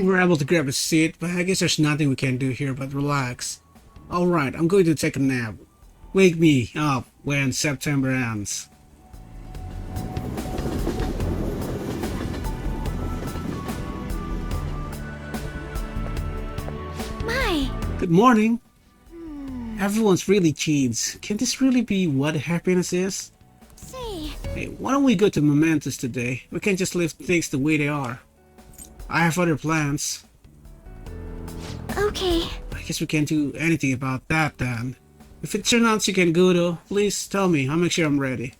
We're able to grab a seat, but I guess there's nothing we can do here but relax. Alright, I'm going to take a nap. Wake me up when September ends. My! Good morning! Everyone's really cheats. Can this really be what happiness is? Say... Hey, why don't we go to Mementos today? We can just leave things the way they are. I have other plans. Okay. I guess we can't do anything about that then. If it turns out you can go though, please tell me. I'll make sure I'm ready.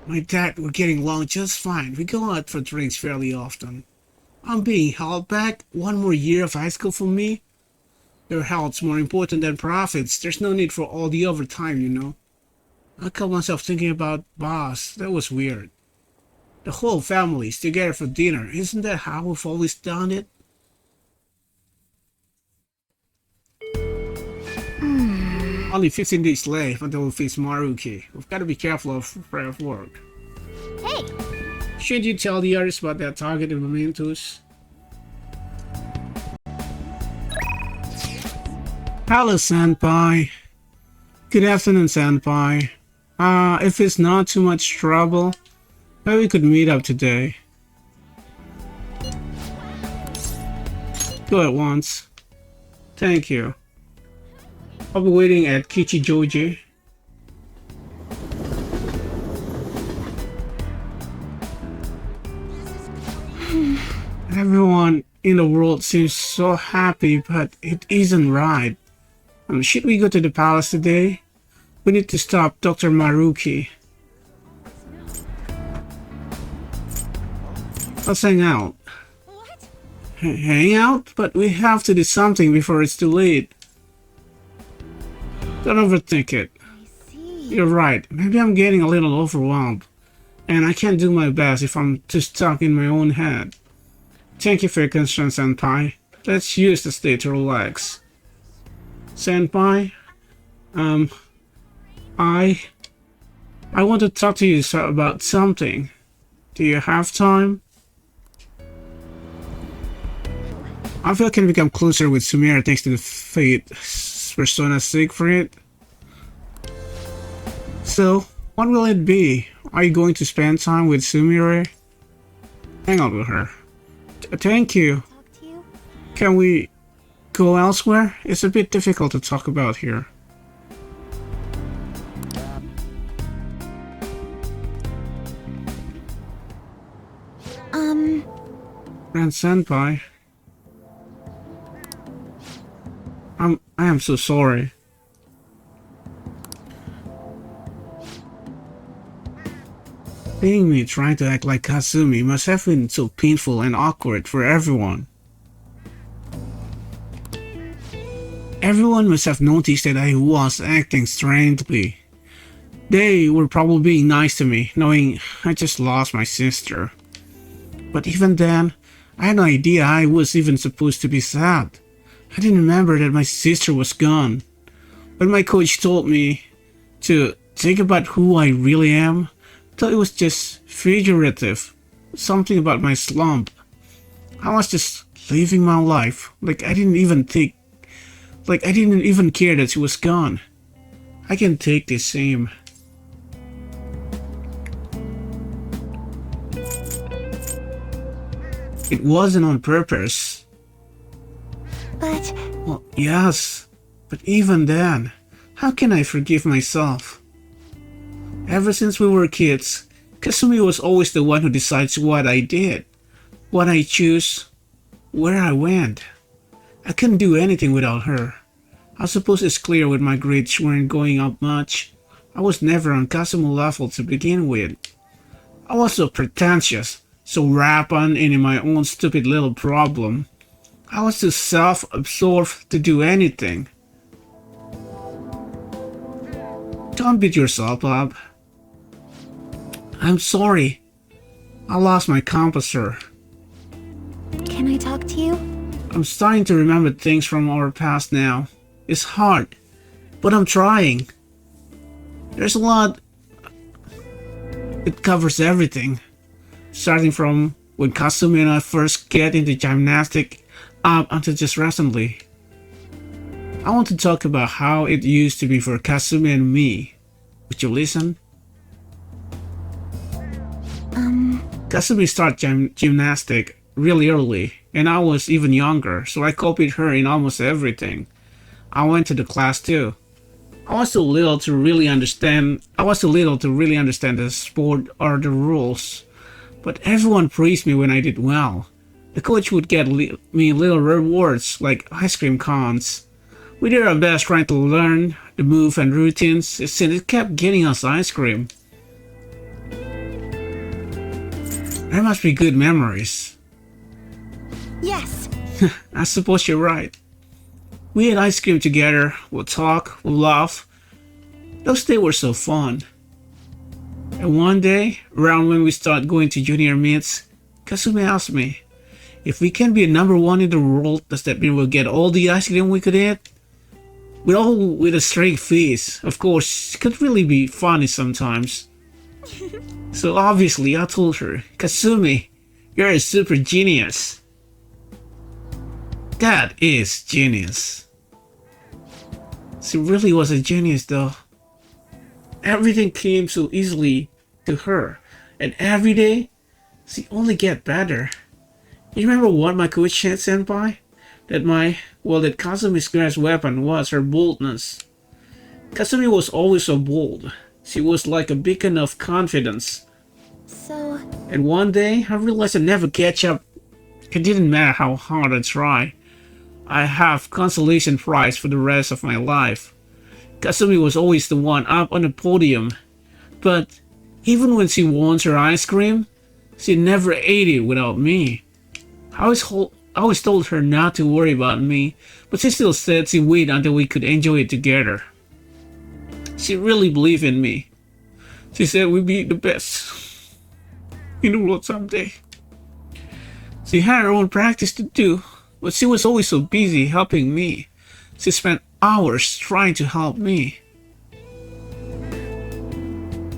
My dad, we're getting along just fine. We go out for drinks fairly often. I'm being held back. One more year of high school for me? Your health's more important than profits. There's no need for all the overtime, you know. I caught myself thinking about boss. That was weird. The whole family's together for dinner. Isn't that how we've always done it? Only 15 days left until we face Maruki. We've got to be careful of work. Hey! Should you tell the others about that target in Mementos? Hello, Senpai. Good afternoon, Senpai. If it's not too much trouble, maybe we could meet up today. Go at once. Thank you. I'll be waiting at Kichijoji. Everyone in the world seems so happy, but it isn't right. Should we go to the palace today? We need to stop Dr. Maruki. Let's hang out. What? Hang out? But we have to do something before it's too late. Don't overthink it. I see. You're right. Maybe I'm getting a little overwhelmed. And I can't do my best if I'm too stuck in my own head. Thank you for your concern, Senpai. Let's use this day to relax. Senpai, I want to talk to you about something. Do you have time? I feel I can become closer with Sumire thanks to the Fate Persona Siegfried. So, what will it be? Are you going to spend time with Sumire? Hang out with her. Thank you. Talk to you? Can we go elsewhere? It's a bit difficult to talk about here. Ren Senpai. I am so sorry. Seeing me trying to act like Kasumi must have been so painful and awkward for everyone. Everyone must have noticed that I was acting strangely. They were probably being nice to me, knowing I just lost my sister. But even then, I had no idea I was even supposed to be sad. I didn't remember that my sister was gone. When my coach told me to think about who I really am, I thought it was just figurative. Something about my slump. I was just living my life, like I didn't even care that she was gone. I can take the same. It wasn't on purpose. But... Well, yes, but even then, how can I forgive myself? Ever since we were kids, Kasumi was always the one who decides what I did, what I choose, where I went. I couldn't do anything without her. I suppose it's clear when my grades weren't going up much. I was never on Kasumi level to begin with. I was so pretentious, so wrapped up in my own stupid little problem. I was too self-absorbed to do anything. Don't beat yourself up. I'm sorry. I lost my composure. Can I talk to you? I'm starting to remember things from our past now. It's hard. But I'm trying. There's a lot. It covers everything. Starting from when Kasumi and I first get into gymnastic up until just recently. I want to talk about how it used to be for Kasumi and me. Would you listen? Kasumi started gymnastic really early, and I was even younger, so I copied her in almost everything. I went to the class too. I was too little to really understand the sport or the rules, but everyone praised me when I did well. The coach would get me little rewards like ice cream cones. We did our best trying to learn the move and routines since it kept getting us ice cream. There must be good memories. Yes. I suppose you're right. We had ice cream together, we'll talk, we'll laugh. Those days were so fun. And one day, around when we started going to junior meets, Kasumi asked me, if we can be number one in the world, does that mean we'll get all the ice cream we could eat? With a straight face. Of course, it could really be funny sometimes. So obviously I told her, Kasumi, you're a super genius. That is genius. She really was a genius though. Everything came so easily to her, and every day she only get better. You remember what my coach said, senpai? That Kasumi's greatest weapon was her boldness. Kasumi was always so bold. She was like a beacon of confidence. So... And one day, I realized I'd never catch up. It didn't matter how hard I try. I have consolation prize for the rest of my life. Kasumi was always the one up on the podium. But even when she wants her ice cream, she never ate it without me. I always told her not to worry about me, but she still said she'd wait until we could enjoy it together. She really believed in me. She said we'd be the best in the world someday. She had her own practice to do, but she was always so busy helping me. She spent hours trying to help me.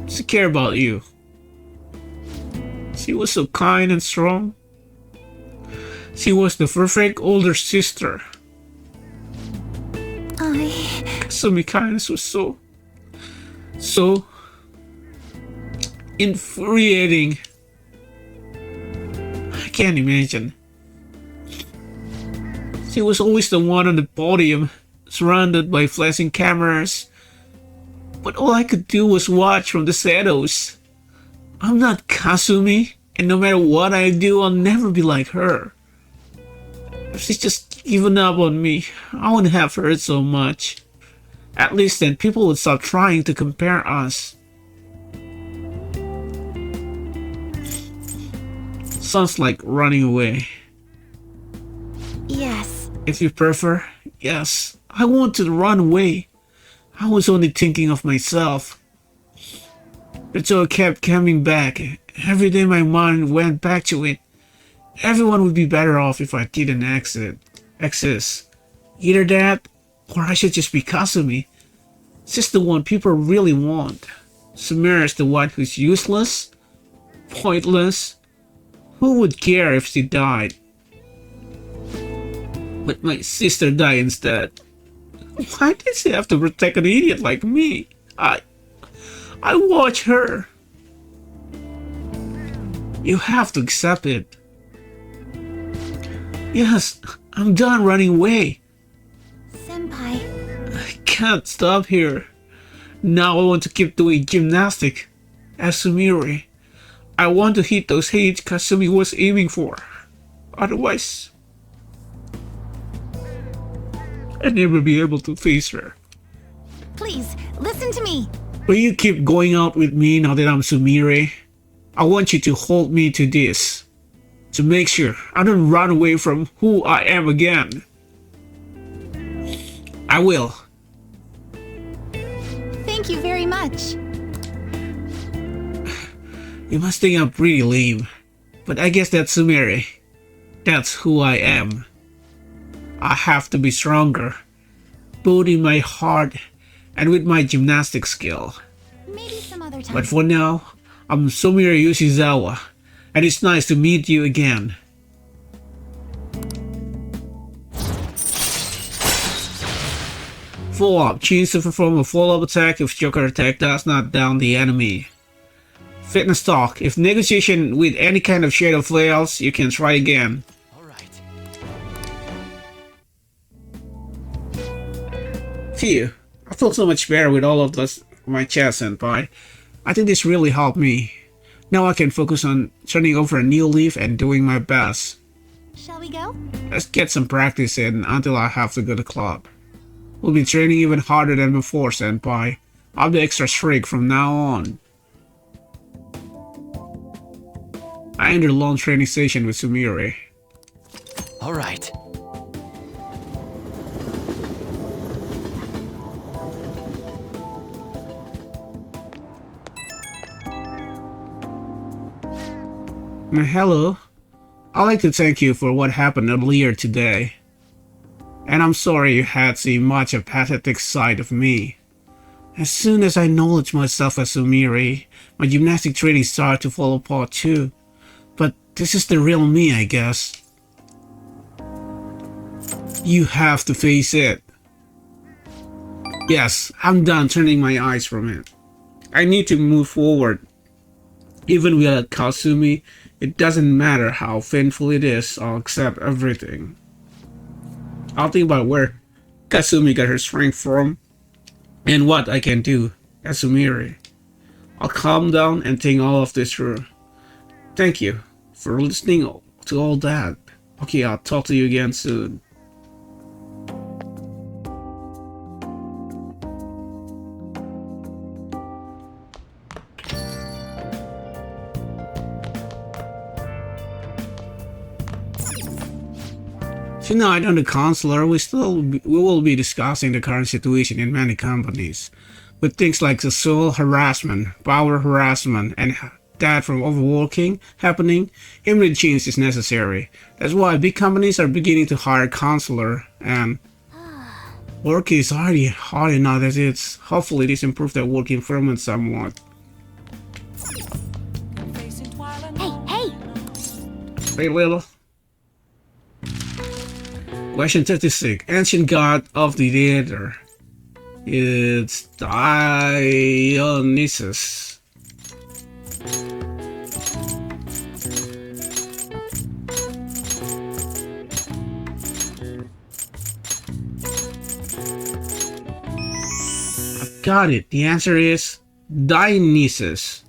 She cared about you. She was so kind and strong. She was the perfect older sister. Kasumi kindness was so infuriating. I can't imagine. She was always the one on the podium, surrounded by flashing cameras. But all I could do was watch from the shadows. I'm not Kasumi, and no matter what I do, I'll never be like her. If she's just given up on me, I wouldn't have hurt so much. At least then people would stop trying to compare us. Sounds like running away. Yes. If you prefer, yes. I want to run away. I was only thinking of myself. The joy kept coming back. Every day my mind went back to it. Everyone would be better off if I didn't exist. Either that, or I should just be Kasumi. She's the one people really want. Sumire is the one who's useless, pointless. Who would care if she died? But my sister died instead. Why did she have to protect an idiot like me? I watch her. You have to accept it. Yes, I'm done running away. Senpai. I can't stop here. Now I want to keep doing gymnastic. As Sumire, I want to hit those heights Kasumi was aiming for. Otherwise, I'd never be able to face her. Please, listen to me. Will you keep going out with me now that I'm Sumire? I want you to hold me to this. To make sure I don't run away from who I am again. I will. Thank you very much. You must think I'm pretty lame, but I guess that's Sumire. That's who I am. I have to be stronger, both in my heart and with my gymnastic skill. Maybe some other time. But for now, I'm Sumire Yoshizawa, and it's nice to meet you again. Follow-up. Choose to perform a follow-up attack if Joker attack does not down the enemy. Fitness talk. If negotiation with any kind of shadow fails, you can try again. Alright. Phew. I feel so much better with all of this on my chest, senpai. I think this really helped me. Now I can focus on turning over a new leaf and doing my best. Shall we go? Let's get some practice in until I have to go to club. We'll be training even harder than before, senpai. I'll be extra strict from now on. I entered a long training session with Sumire. Alright. Hello. I'd like to thank you for what happened earlier today. And I'm sorry you had seen much of pathetic side of me. As soon as I acknowledged myself as Sumire, my gymnastic training started to fall apart too. But this is the real me, I guess. You have to face it. Yes, I'm done turning my eyes from it. I need to move forward. Even without Kasumi, it doesn't matter how painful it is, I'll accept everything. I'll think about where Kasumi got her strength from and what I can do as Sumire. I'll calm down and think all of this through. Thank you for listening to all that. Okay, I'll talk to you again soon. Tonight on the counselor, we will be discussing the current situation in many companies, with things like sexual harassment, power harassment, and that from overworking happening. Immediate change is necessary. That's why big companies are beginning to hire counselor, and work is already hard enough as it is. Hopefully this improves their work environment somewhat. Hey! Hey little. Question 36. Ancient God of the Theater. It's Dionysus. I've got it. The answer is Dionysus.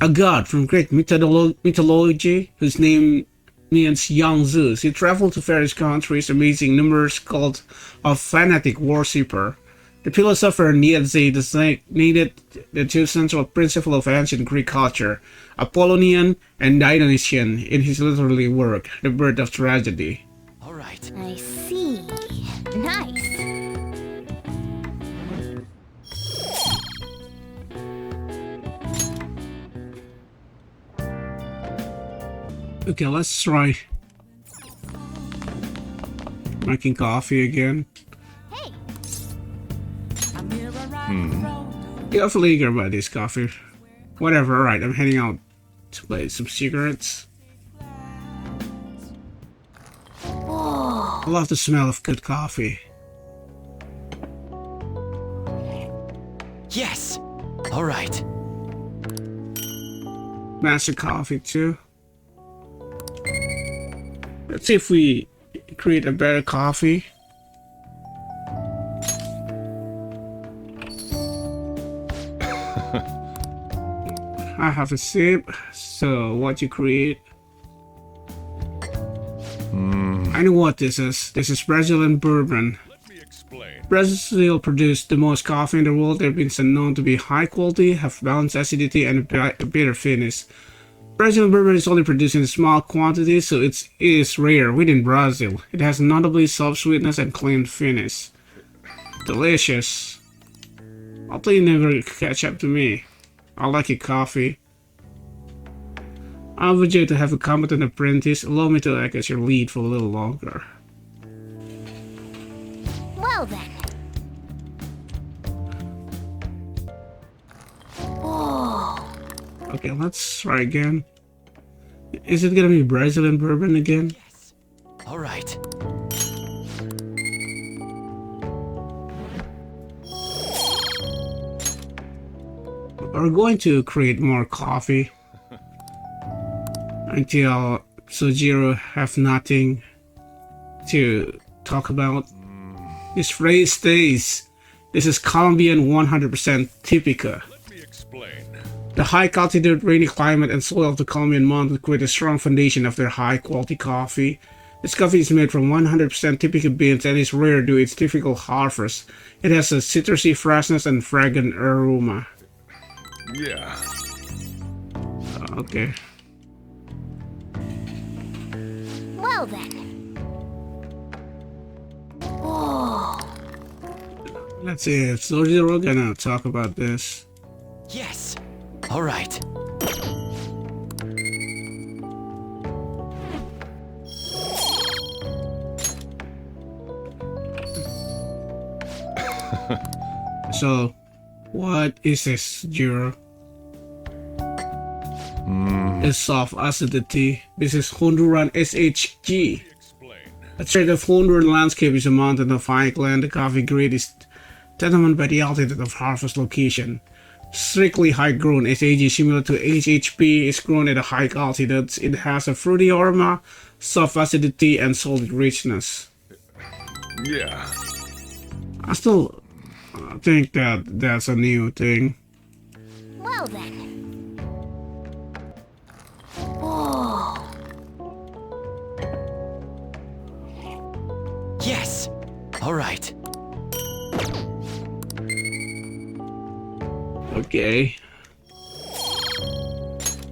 A god from Greek mythology whose name means young Zeus. He traveled to various countries, amazing numerous cults of fanatic worshipper. The philosopher Nietzsche designated the two central principles of ancient Greek culture, Apollonian and Dionysian, in his literary work, The Birth of Tragedy. Alright. I see. Nice. Okay, let's try making coffee again. Hey! You're awfully eager about this coffee. Whatever, alright, I'm heading out to play some cigarettes. Whoa! I love the smell of good coffee. Yes! Alright. Master coffee too. Let's see if we create a better coffee. I have a sip. So what you create? I know what this is. This is Brazilian bourbon. Let me explain. Brazil produced the most coffee in the world. They've been known to be high quality, have balanced acidity, and a bitter finish. Brazilian bourbon is only produced in small quantities, so it is rare within Brazil. It has notably soft sweetness and clean finish. Delicious. I'll tell you never catch up to me. I like your coffee. I would you to have a competent apprentice. Allow me to act as your lead for a little longer. Well then. Okay, let's try again. Is it gonna be Brazilian bourbon again? Yes. All right. We're going to create more coffee until Sojiro have nothing to talk about. This phrase stays. This is Colombian 100% Typica. Let me explain. The high altitude, rainy climate, and soil of the Colombian mountains create a strong foundation of their high-quality coffee. This coffee is made from 100% Typica beans and is rare due to its typical harvest. It has a citrusy freshness and fragrant aroma. Yeah. Okay. Well then. Whoa. Let's see if Sojiro gonna talk about this. Yes. All right. So, what is this, Jiro? It's soft acidity. This is Honduran SHG. Explain. A trait of Honduran landscape is a mountain of high land. The coffee grade is determined by the altitude of harvest location. Strictly high-grown SHG, similar to HHP, is grown at a high altitude. It has a fruity aroma, soft acidity, and solid richness. Yeah. I still think that that's a new thing. Well then. Whoa. Yes. All right. Okay.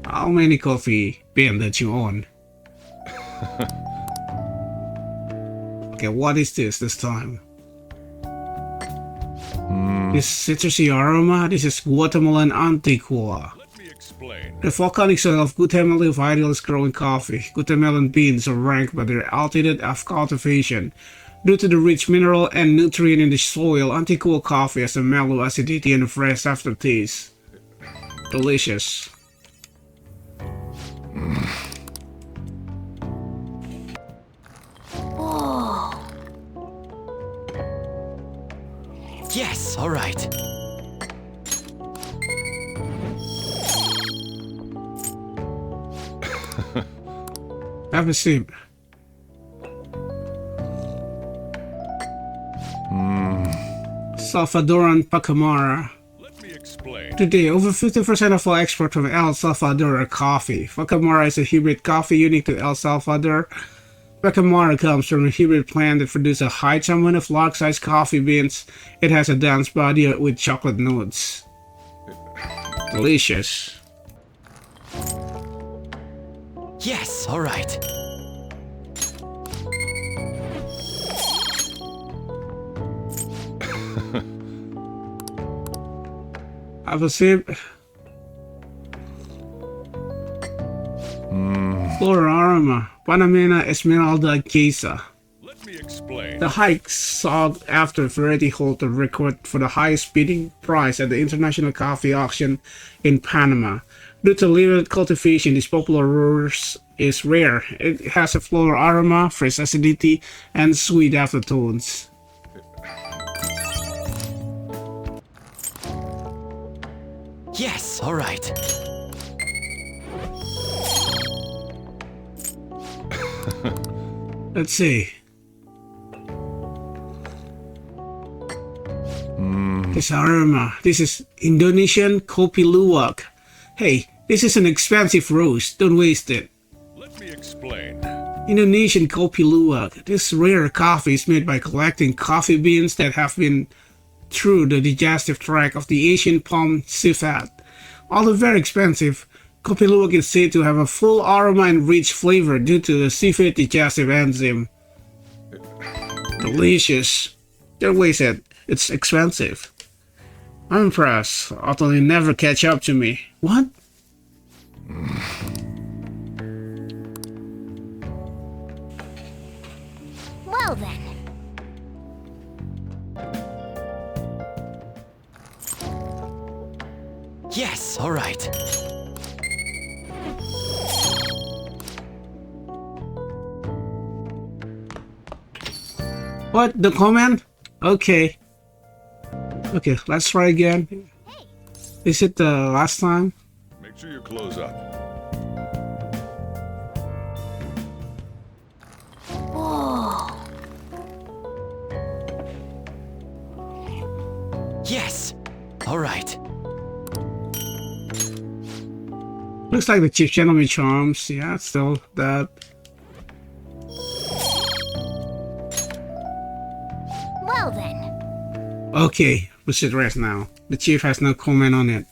How many coffee beans that you own? Okay, what is this time? This citrusy aroma, this is Guatemalan Antigua. Let me explain. The volcanic soil of Guatemala vital is growing coffee. Guatemalan beans are ranked by their altitude of cultivation. Due to the rich mineral and nutrient in the soil, Antigua coffee has a mellow acidity and a fresh aftertaste. Delicious. Whoa. Yes. All right. Have a sip. Salvadoran Pacamara. Let me explain. Today, over 50% of all exports from El Salvador are coffee. Pacamara is a hybrid coffee unique to El Salvador. Pacamara comes from a hybrid plant that produces a high amount of large-sized coffee beans. It has a dense body with chocolate notes. Delicious. Yes. All right. Have a sip. Floral aroma. Panamena Esmeralda Quesa. Let me explain. The high sought after variety hold the record for the highest bidding price at the international coffee auction in Panama. Due to limited cultivation, this popular rose is rare. It has a floral aroma, fresh acidity, and sweet aftertones. Yes. All right. Let's see. This aroma. This is Indonesian Kopi Luwak. Hey, this is an expensive rose. Don't waste it. Let me explain. Indonesian Kopi Luwak. This rare coffee is made by collecting coffee beans that have been through the digestive tract of the Asian palm civet. Although very expensive, Kopi Luwak is said to have a full aroma and rich flavor due to the civet digestive enzyme. Delicious. Don't waste it. It's expensive. I'm impressed. Although they never catch up to me. What? Well then. Yes. All right. What? The comment? Okay. Okay, let's try again. Is it the last time? Make sure you close up. Whoa. Yes. All right. Looks like the chief gentleman charms. Yeah, still that. Well then. Okay, we should rest now. The chief has no comment on it.